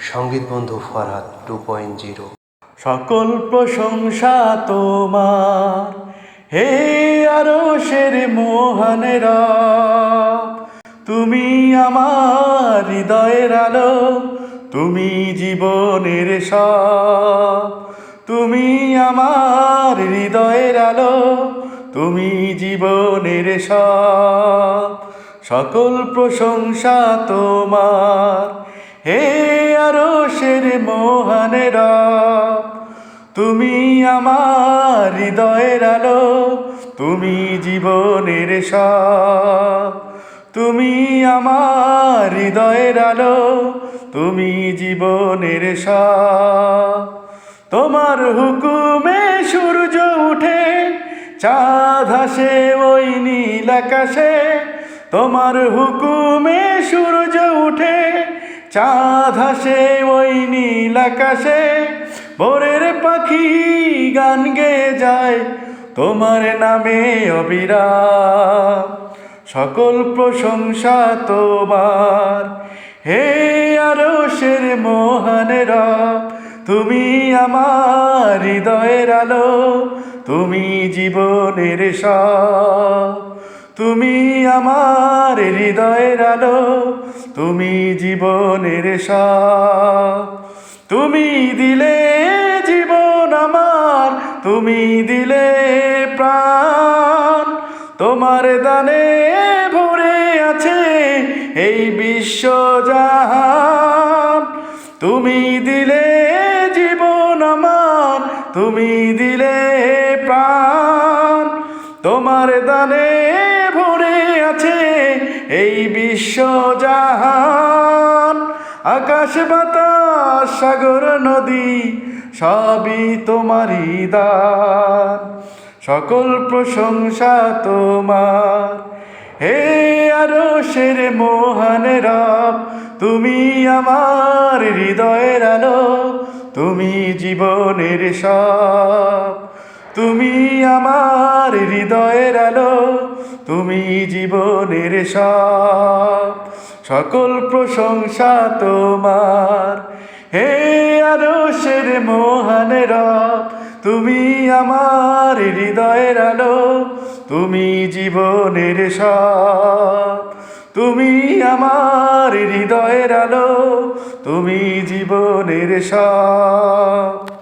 সঙ্গীত বন্ধু ফরহাদ 2.0। সকল প্রশংসা তোমার, হে আরশের মহান রব। তুমি আমার হৃদয়ের আলো, তুমি জীবনের সব। তুমি আমার হৃদয়ের আলো, তুমি জীবনের সব। সকল প্রশংসা তোমার, হে আরশের মহান রব। তুমি আমার হৃদয়ের আলো, তুমি জীবনের সব। তুমি আমার হৃদয়ের আলো, তুমি জীবনের সব। তোমার হুকুমে সূর্য উঠে, চাঁদ হাসে ওই নীল আকাশে। তোমার হুকুমে সূর্য উঠে, চাঁদ হাসে ওই নীল আকাশে। ভোরের পাখি গান গেয়ে যায় তোমার নামে অবিরাম। সকল প্রশংসা তোমার, হে আরশের মহান রব। তুমি আমার হৃদয়ের আলো, তুমি জীবনের সব। তুমি আমার হৃদয়ের আলো, তুমি জীবনের সব। তুমি দিলে জীবন আমার, তুমি দিলে প্রাণ। তোমার দানে ভরে আছে এই বিশ্বজাহান। তুমি দিলে জীবন আমার, তুমি দিলে প্রাণ। তোমার দানে ভরে আছে এই বিশ্বজাহান। আকাশ বাতাস সাগর নদী সবই তোমারই দান। সকল প্রশংসা তোমার, হে আরশের মহান রব। তুমি আমার হৃদয়ের আলো, তুমি জীবনের সব। তুমি আমার হৃদয়ের আলো, তুমি জীবনের সব। সকল প্রশংসা তোমার, হে আরশের মহান রব। তুমি আমার হৃদয়ের আলো, তুমি জীবনের সব। তুমি আমার হৃদয়ের আলো, তুমি জীবনের সব।